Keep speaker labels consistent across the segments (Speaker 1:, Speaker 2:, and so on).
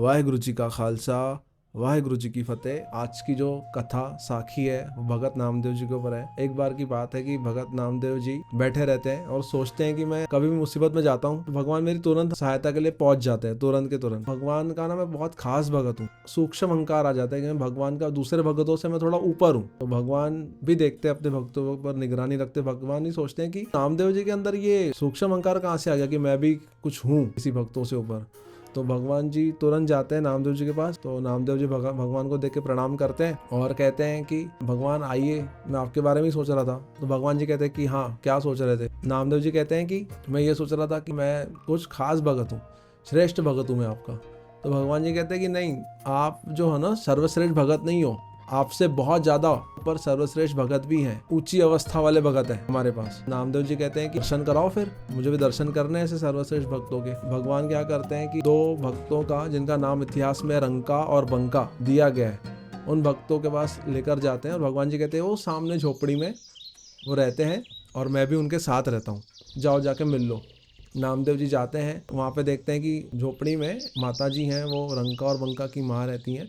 Speaker 1: वाहिगुरु जी का खालसा, वाहिगुरु जी की फतेह। आज की जो कथा साखी है वो भगत नामदेव जी के ऊपर है। एक बार की बात है कि भगत नामदेव जी बैठे रहते हैं और सोचते हैं कि मैं कभी भी मुसीबत में जाता हूँ तो भगवान मेरी तुरंत सहायता के लिए पहुंच जाते हैं, तुरंत के तुरंत। भगवान का ना मैं बहुत खास भगत हूँ। सूक्ष्म अहंकार आ जाता है कि मैं भगवान का दूसरे भगतों से मैं थोड़ा ऊपर हूँ। तो भगवान भी देखते हैं अपने भक्तों पर, निगरानी रखते। भगवान ही सोचते हैं कि नामदेव जी के अंदर ये सूक्ष्म अहंकार कहाँ से आ गया कि मैं भी कुछ हूँ किसी भक्तों से ऊपर। तो भगवान जी तुरंत जाते हैं नामदेव जी के पास। तो नामदेव जी भगवान को देख के प्रणाम करते हैं और कहते हैं कि भगवान आइए, मैं आपके बारे में ही सोच रहा था। तो भगवान जी कहते हैं कि हाँ, क्या सोच रहे थे। नामदेव जी कहते हैं कि मैं ये सोच रहा था कि मैं कुछ खास भगत हूँ, श्रेष्ठ भगत हूँ मैं आपका। तो भगवान जी कहते हैं कि नहीं, आप जो है ना सर्वश्रेष्ठ भगत नहीं हो, आपसे बहुत ज्यादा ऊपर सर्वश्रेष्ठ भगत भी हैं, ऊंची अवस्था वाले भगत हैं हमारे पास। नामदेव जी कहते हैं कि दर्शन कराओ, फिर मुझे भी दर्शन करने हैं ऐसे सर्वश्रेष्ठ भक्तों के। भगवान क्या करते हैं कि दो भक्तों का जिनका नाम इतिहास में रंका और बंका दिया गया है, उन भक्तों के पास लेकर जाते हैं और भगवान जी कहते हैं वो सामने झोपड़ी में वो रहते हैं और मैं भी उनके साथ रहता हूँ, जाओ जाके मिल लो। नामदेव जी जाते हैं, वहाँ पे देखते हैं कि झोपड़ी में माता जी हैं, वो रंका और बंका की माँ रहती हैं,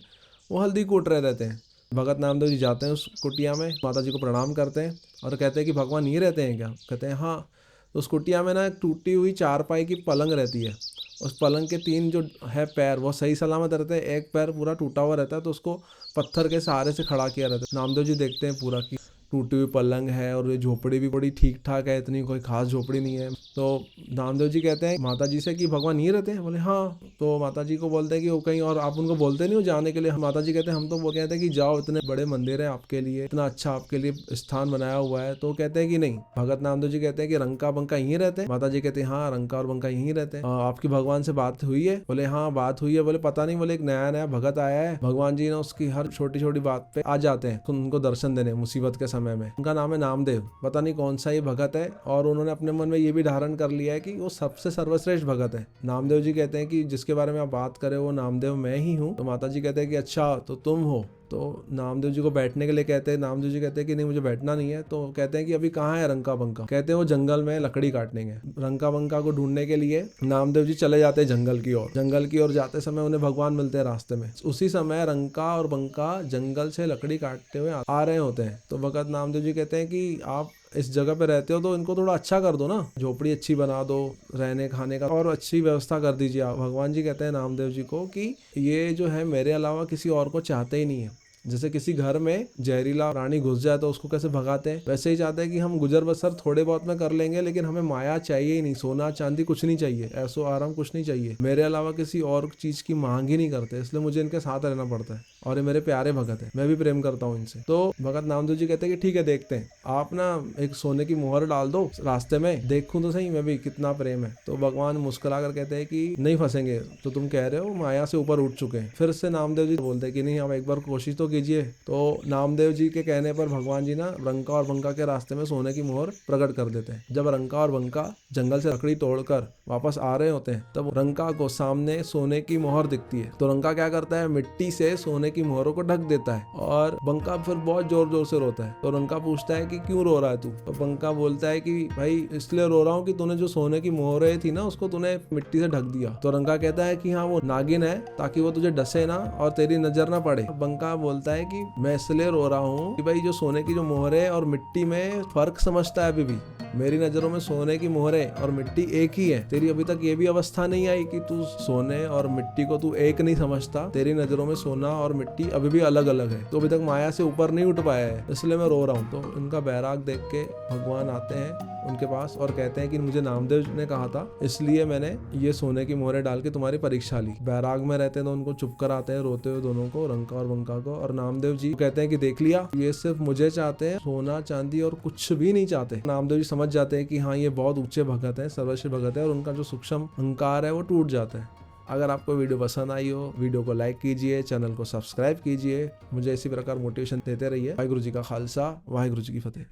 Speaker 1: वो हल्दी कूट रहे रहते हैं। भगत नामदेव जी जाते हैं उस कुटिया में, माता जी को प्रणाम करते हैं और कहते हैं कि भगवान ये रहते हैं क्या। कहते हैं हाँ। तो उस कुटिया में ना एक टूटी हुई चारपाई की पलंग रहती है। उस पलंग के तीन जो है पैर वो सही सलामत रहते हैं, एक पैर पूरा टूटा हुआ रहता है, तो उसको पत्थर के सहारे से खड़ा किया रहता है। नामदेव जी देखते हैं पूरा कि टूटी हुई पलंग है और ये झोपड़ी भी बड़ी ठीक ठाक है, इतनी कोई खास झोपड़ी नहीं है। तो नामदेव जी कहते हैं माता जी से कि भगवान ये रहते हैं। बोले हाँ। तो माता जी को बोलते हैं कि वो कहीं और आप उनको बोलते नहीं हो जाने के लिए। माता जी कहते हैं हम तो वो कहते हैं कि जाओ, इतने बड़े मंदिर है आपके लिए, इतना अच्छा आपके लिए स्थान बनाया हुआ है। तो कहते हैं कि नहीं। भगत नामदेव जी कहते हैं कि रंका बंका यहीं रहते हैं। माता जी कहते हैं हाँ, रंका और बंका यहीं रहते हैं। आपकी भगवान से बात हुई है। बोले हाँ, बात हुई है। बोले पता नहीं, बोले एक नया नया भगत आया है, भगवान जी ने उसकी हर छोटी छोटी बात पे आ जाते हैं उनको दर्शन देने मुसीबत के समय में। उनका नाम है नामदेव। पता नहीं कौन सा ये भगत है और उन्होंने अपने मन में ये भी धारण कर लिया है कि वो सबसे सर्वश्रेष्ठ भगत है। नामदेव जी कहते हैं कि जिसके बारे में आप बात करें वो नामदेव मैं ही हूँ। तो माता जी कहते हैं कि अच्छा, तो तुम हो। तो नामदेव जी को बैठने के लिए कहते हैं। नामदेव जी कहते हैं कि नहीं, मुझे बैठना नहीं है। तो कहते हैं कि अभी कहाँ है रंका बंका। कहते हैं वो जंगल में लकड़ी काटने गए। रंका बंका को ढूंढने के लिए नामदेव जी चले जाते हैं जंगल की ओर। जंगल की ओर जाते समय उन्हें भगवान मिलते हैं रास्ते में। उसी समय रंका और बंका जंगल से लकड़ी काटते हुए आ रहे होते हैं। तो भगत नामदेव जी कहते हैं कि आप इस जगह पे रहते हो तो इनको थोड़ा अच्छा कर दो ना, झोपड़ी अच्छी बना दो, रहने खाने का और अच्छी व्यवस्था कर दीजिए आप। भगवान जी कहते हैं नामदेव जी को कि ये जो है मेरे अलावा किसी और को चाहते ही नहीं है। जैसे किसी घर में जहरीला प्राणी घुस जाए तो उसको कैसे भगाते हैं, वैसे ही चाहते हैं कि हम गुजर बसर थोड़े बहुत में कर लेंगे, लेकिन हमें माया चाहिए ही नहीं, सोना चांदी कुछ नहीं चाहिए, ऐसो आराम कुछ नहीं चाहिए, मेरे अलावा किसी और चीज की मांग ही नहीं करते, इसलिए मुझे इनके साथ रहना पड़ता है और ये मेरे प्यारे भगत है, मैं भी प्रेम करता हूँ इनसे। तो भगत नामदेव जी कहते हैं कि ठीक है, देखते हैं, आप ना एक सोने की मोहर डाल दो रास्ते में, देखूं तो सही मैं भी कितना प्रेम है। तो भगवान मुस्कुरा कर कहते हैं कि नहीं फंसेंगे, तो तुम कह रहे हो माया से ऊपर उठ चुके हैं। फिर से नामदेव जी बोलते हैं कि नहीं, आप एक बार कोशिश तो कीजिए। तो नामदेव जी के कहने पर भगवान जी ना रंका और बंका के रास्ते में सोने की मोहर प्रकट कर देते हैं। जब रंका और बंका जंगल से लकड़ी तोड़कर वापस आ रहे होते हैं तब रंका को सामने सोने की मोहर दिखती है। तो रंका क्या करता है, मिट्टी से सोने की मोहरों को ढक देता है और बंका फिर बहुत जोर जोर से रोता है। तो रंका पूछता है कि क्यों रो रहा है तू। तो बंका बोलता है कि भाई इसलिए रो रहा हूँ कि तूने जो सोने की मोहरें थी ना उसको तूने मिट्टी से ढक दिया। तो रंका कहता है कि हाँ, वो नागिन है ताकि वो तुझे डसे ना और तेरी नजर ना पड़े। बंका बोलता है कि मैं इसलिए रो रहा हूँ कि भाई जो सोने की जो मोहरें और मिट्टी में फर्क समझता है अभी भी, मेरी नजरों में सोने की मोहरें और मिट्टी एक ही है। तेरी अभी तक ये भी अवस्था नहीं आई कि तू सोने और मिट्टी को तू एक नहीं समझता, तेरी नजरों में सोना और मिट्टी अभी भी अलग अलग है, तो अभी तक माया से ऊपर नहीं उठ पाया है, इसलिए मैं रो रहा हूँ। तो उनका बैराग देख के भगवान आते हैं उनके पास और कहते हैं कि मुझे नामदेव ने कहा था, इसलिए मैंने ये सोने की मोहरें डाल के तुम्हारी परीक्षा ली। बैराग में रहते हैं तो उनको चुप कर आते हैं रोते हुए दोनों को, रंका और बंका को। और नामदेव जी कहते हैं कि देख लिया, ये सिर्फ मुझे चाहते हैं, सोना चांदी और कुछ भी नहीं चाहते। नामदेव जी समझ जाते हैं कि हाँ, ये बहुत ऊंचे भगत है, सर्वश्रेष्ठ भगत है और उनका जो सूक्ष्म अहंकार है वो टूट जाता है। अगर आपको वीडियो पसंद आई हो, वीडियो को लाइक कीजिए, चैनल को सब्सक्राइब कीजिए, मुझे इसी प्रकार मोटिवेशन देते रहिए। वाहिगुरु जी का खालसा, वाहिगुरु जी की फतेह।